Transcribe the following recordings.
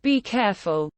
Be careful.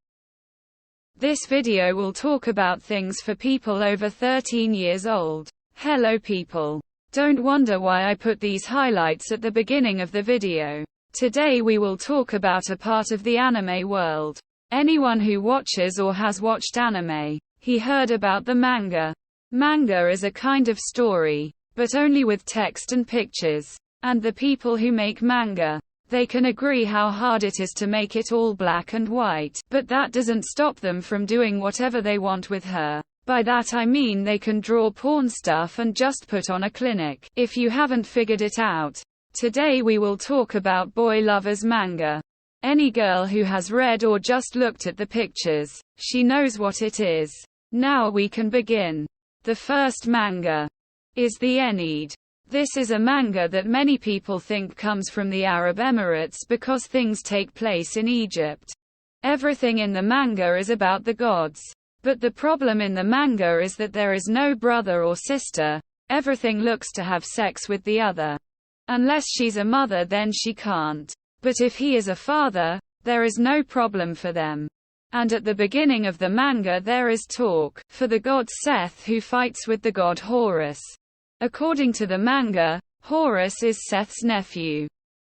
This video will talk about things for people over 13 years old. Hello people. Don't wonder why I put these highlights at the beginning of the video. Today we will talk about a part of the anime world. Anyone who watches or has watched anime, he heard about the manga. Manga is a kind of story, but only with text and pictures. And the people who make manga, they can agree how hard it is to make it all black and white, but that doesn't stop them from doing whatever they want with her. By that I mean they can draw porn stuff and just put on a clinic. If you haven't figured it out, today we will talk about boy lovers manga. Any girl who has read or just looked at the pictures, she knows what it is. Now we can begin. The first manga is the Aeneid. This is a manga that many people think comes from the Arab Emirates because things take place in Egypt. Everything in the manga is about the gods. But the problem in the manga is that there is no brother or sister. Everything looks to have sex with the other. Unless she's a mother, then she can't. But if he is a father, there is no problem for them. And at the beginning of the manga there is talk, for the god Seth who fights with the god Horus. According to the manga, Horus is Seth's nephew.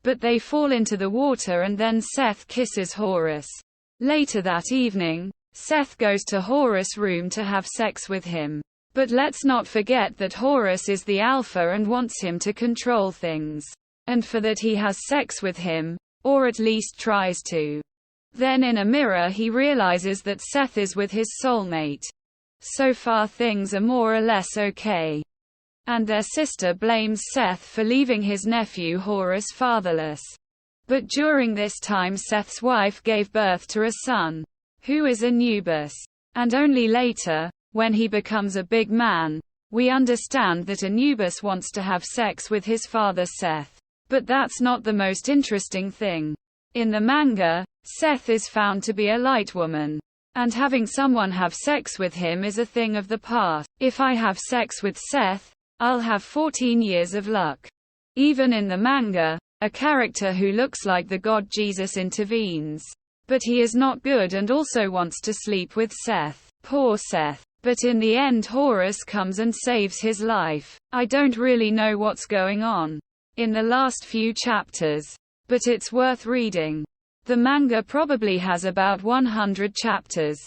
But they fall into the water and then Seth kisses Horus. Later that evening, Seth goes to Horus' room to have sex with him. But let's not forget that Horus is the alpha and wants him to control things. And for that he has sex with him, or at least tries to. Then in a mirror he realizes that Seth is with his soulmate. So far things are more or less okay. And their sister blames Seth for leaving his nephew Horus fatherless. But during this time Seth's wife gave birth to a son, who is Anubis. And only later, when he becomes a big man, we understand that Anubis wants to have sex with his father Seth. But that's not the most interesting thing. In the manga, Seth is found to be a light woman. And having someone have sex with him is a thing of the past. If I have sex with Seth, I'll have 14 years of luck. Even in the manga, a character who looks like the god Jesus intervenes. But he is not good and also wants to sleep with Seth. Poor Seth. But in the end Horus comes and saves his life. I don't really know what's going on in the last few chapters, but it's worth reading. The manga probably has about 100 chapters.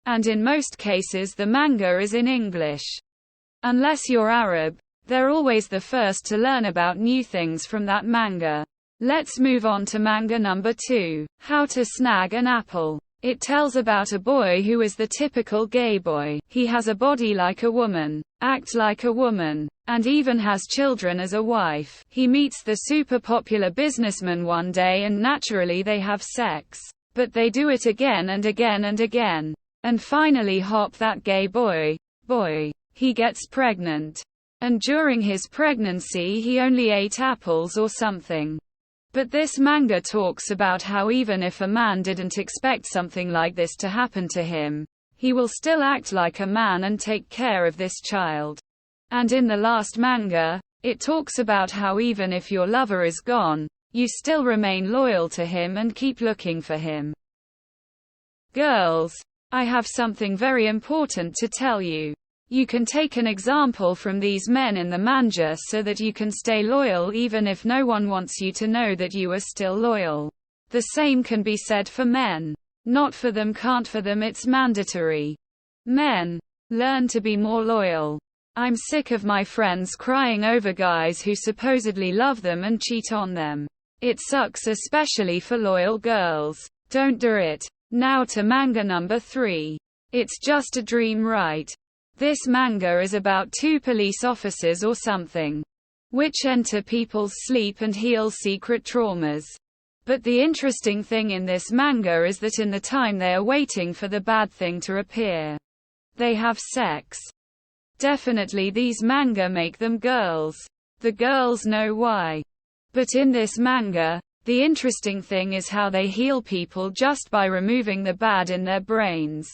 And in most cases the manga is in English. Unless you're Arab, they're always the first to learn about new things from that manga. Let's move on to manga number 2, How to Snag an Apple. It tells about a boy who is the typical gay boy. He has a body like a woman, acts like a woman, and even has children as a wife. He meets the super popular businessman one day and naturally they have sex. But they do it again and again and again. And finally hop that gay boy. He gets pregnant. And during his pregnancy he only ate apples or something. But this manga talks about how even if a man didn't expect something like this to happen to him, he will still act like a man and take care of this child. And in the last manga, it talks about how even if your lover is gone, you still remain loyal to him and keep looking for him. Girls, I have something very important to tell you. You can take an example from these men in the manga so that you can stay loyal even if no one wants you to know that you are still loyal. The same can be said for men. Not for them, can't for them, it's mandatory. Men, learn to be more loyal. I'm sick of my friends crying over guys who supposedly love them and cheat on them. It sucks, especially for loyal girls. Don't do it. Now to manga number 3. It's Just a Dream, right? This manga is about 2 police officers or something, which enter people's sleep and heal secret traumas. But the interesting thing in this manga is that in the time they are waiting for the bad thing to appear, they have sex. Definitely these manga make them girls. The girls know why. But in this manga, the interesting thing is how they heal people just by removing the bad in their brains.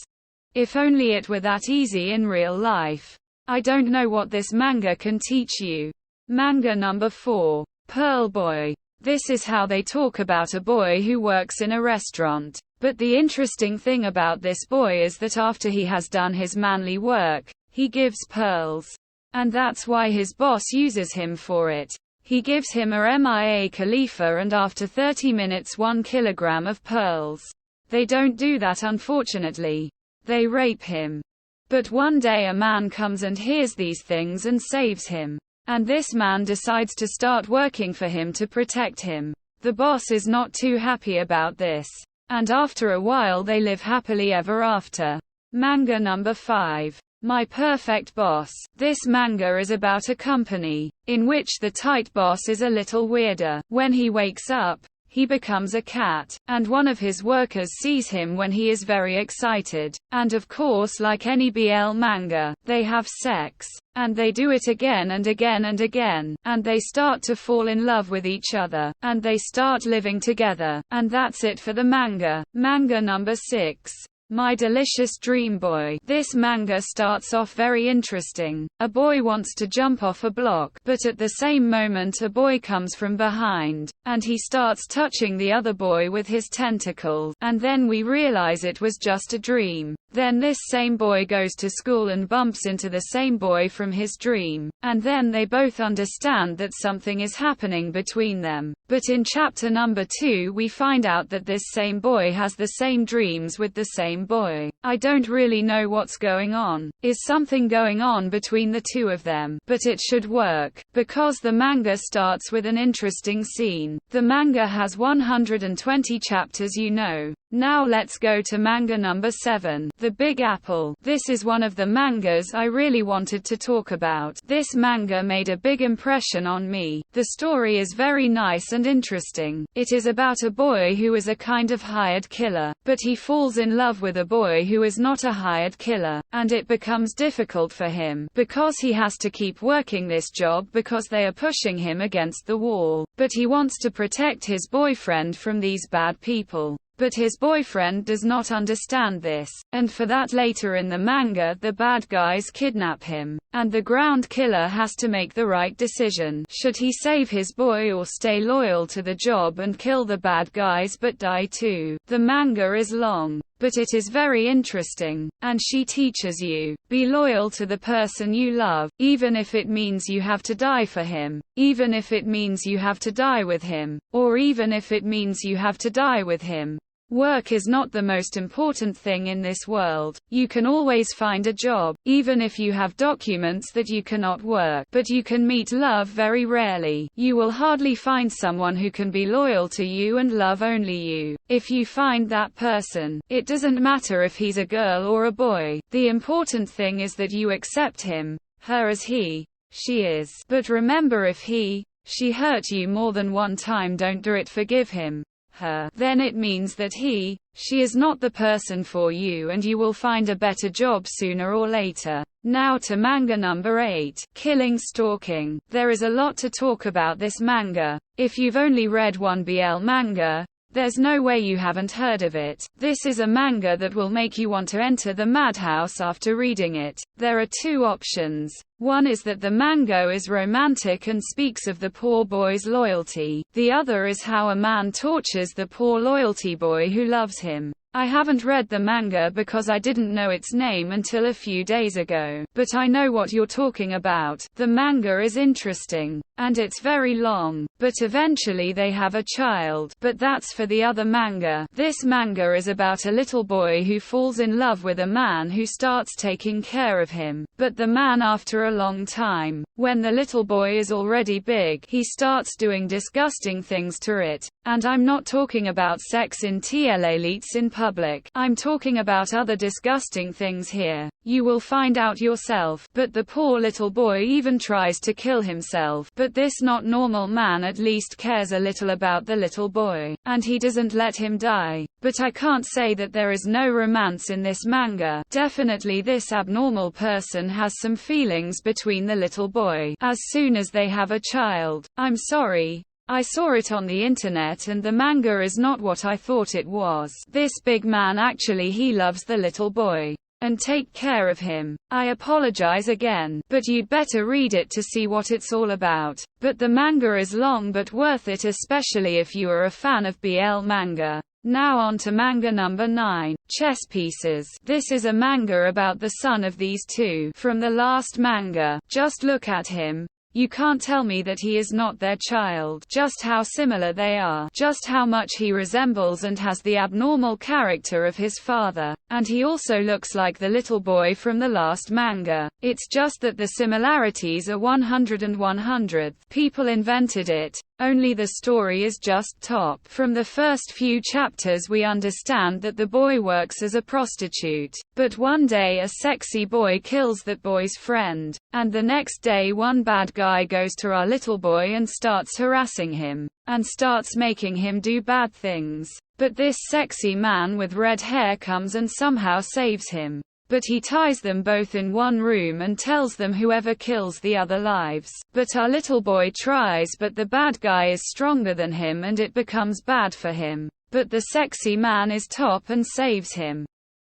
If only it were that easy in real life. I don't know what this manga can teach you. Manga number 4, Pearl Boy. This is how they talk about a boy who works in a restaurant, But the interesting thing about this boy is that after he has done his manly work, he gives pearls. And that's why his boss uses him for it. He gives him a Mia Khalifa and after 30 minutes 1 kilogram of pearls. They don't do that unfortunately. They rape him. But one day a man comes and hears these things and saves him. And this man decides to start working for him to protect him. The boss is not too happy about this. And after a while they live happily ever after. Manga number 5. My Perfect Boss. This manga is about a company, in which the tight boss is a little weirder. When he wakes up, he becomes a cat, and one of his workers sees him when he is very excited. And of course, like any BL manga, they have sex. And they do it again and again and again. And they start to fall in love with each other. And they start living together. And that's it for the manga. Manga number 6. My Delicious Dream Boy. This manga starts off very interesting. A boy wants to jump off a block, but at the same moment a boy comes from behind, and he starts touching the other boy with his tentacles, and then we realize it was just a dream. Then this same boy goes to school and bumps into the same boy from his dream, and then they both understand that something is happening between them. But in chapter number 2 we find out that this same boy has the same dreams with the same boy. I don't really know what's going on. Is something going on between the two of them? But it should work, because the manga starts with an interesting scene. The manga has 120 chapters, you know. Now let's go to manga number 7. The Big Apple. This is one of the mangas I really wanted to talk about. This manga made a big impression on me. The story is very nice and interesting. It is about a boy who is a kind of hired killer, but he falls in love with a boy who is not a hired killer, and it becomes difficult for him, because he has to keep working this job because they are pushing him against the wall. But he wants to protect his boyfriend from these bad people. But his boyfriend does not understand this, and for that later in the manga the bad guys kidnap him, and the ground killer has to make the right decision. Should he save his boy or stay loyal to the job and kill the bad guys but die too? The manga is long, but it is very interesting, and she teaches you, be loyal to the person you love, even if it means you have to die for him, even if it means you have to die with him, or even if it means you have to die with him. Work is not the most important thing in this world. You can always find a job, even if you have documents that you cannot work, but you can meet love very rarely. You will hardly find someone who can be loyal to you and love only you. If you find that person, it doesn't matter if he's a girl or a boy. The important thing is that you accept him, her as she is. But remember, if she hurt you more than one time, don't do it. Forgive him, her. Then it means that she is not the person for you, and you will find a better job sooner or later. Now to manga number 8, Killing Stalking. There is a lot to talk about this manga. If you've only read one BL manga, there's no way you haven't heard of it. This is a manga that will make you want to enter the madhouse after reading it. There are two options. One is that the manga is romantic and speaks of the poor boy's loyalty. The other is how a man tortures the poor loyalty boy who loves him. I haven't read the manga because I didn't know its name until a few days ago. But I know what you're talking about. The manga is interesting. And it's very long. But eventually they have a child. But that's for the other manga. This manga is about a little boy who falls in love with a man who starts taking care of him. But the man, after a long time, when the little boy is already big, he starts doing disgusting things to it. And I'm not talking about sex in TLAlites in public. I'm talking about other disgusting things here. You will find out yourself. But the poor little boy even tries to kill himself. But this not normal man at least cares a little about the little boy, and he doesn't let him die. But I can't say that there is no romance in this manga. Definitely this abnormal person has some feelings between the little boy as soon as they have a child. I'm sorry. I saw it on the internet and the manga is not what I thought it was. This big man actually he loves the little boy and take care of him. I apologize again, but you'd better read it to see what it's all about. But the manga is long but worth it, especially if you are a fan of BL manga. Now on to manga number 9, Chess Pieces. This is a manga about the son of these two from the last manga. Just look at him. You can't tell me that he is not their child. Just how similar they are. Just how much he resembles and has the abnormal character of his father. And he also looks like the little boy from the last manga. It's just that the similarities are 100 and 100th. People invented it. Only the story is just top. From the first few chapters we understand that the boy works as a prostitute. But one day a sexy boy kills that boy's friend. And the next day one bad guy goes to our little boy and starts harassing him. And starts making him do bad things. But this sexy man with red hair comes and somehow saves him. But he ties them both in one room and tells them whoever kills the other lives. But our little boy tries, but the bad guy is stronger than him and it becomes bad for him. But the sexy man is top and saves him.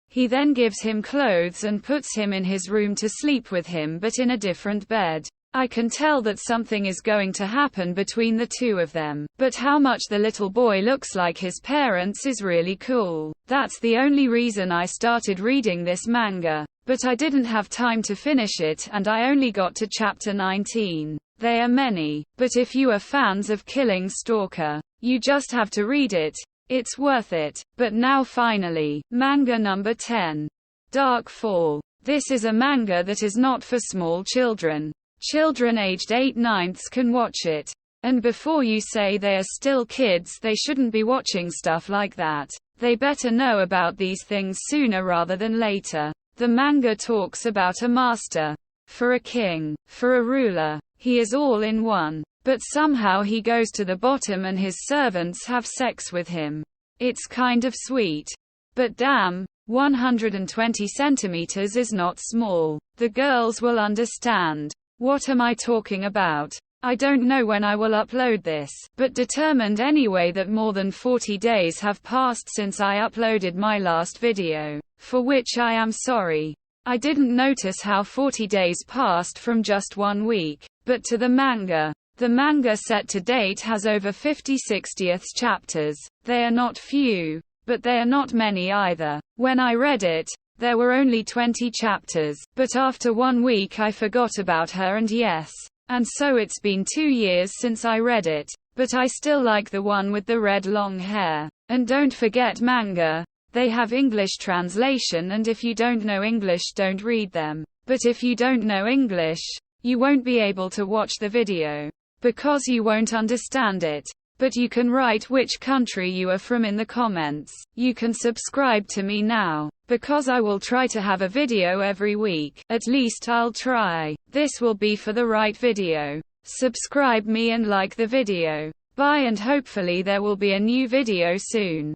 He then gives him clothes and puts him in his room to sleep with him, but in a different bed. I can tell that something is going to happen between the two of them. But how much the little boy looks like his parents is really cool. That's the only reason I started reading this manga. But I didn't have time to finish it and I only got to chapter 19. There are many. But if you are fans of Killing Stalker, you just have to read it. It's worth it. But now finally, manga number 10. Dark Fall. This is a manga that is not for small children. Children aged 8/9 can watch it. And before you say they are still kids, they shouldn't be watching stuff like that. They better know about these things sooner rather than later. The manga talks about a master. For a king. For a ruler. He is all in one. But somehow he goes to the bottom and his servants have sex with him. It's kind of sweet. But damn, 120 centimeters is not small. The girls will understand. What am I talking about? I don't know when I will upload this, but determined anyway that more than 40 days have passed since I uploaded my last video, for which I am sorry. I didn't notice how 40 days passed from just 1 week. But to the manga. The manga set to date has over 50 60th chapters. They are not few, but they are not many either. When I read it, there were only 20 chapters, but after 1 week I forgot about her and yes. And so it's been 2 years since I read it. But I still like the one with the red long hair. And don't forget manga. They have English translation and if you don't know English don't read them. But if you don't know English, you won't be able to watch the video. Because you won't understand it. But you can write which country you are from in the comments. You can subscribe to me now. Because I will try to have a video every week. At least I'll try. This will be for the right video. Subscribe me and like the video. Bye and hopefully there will be a new video soon.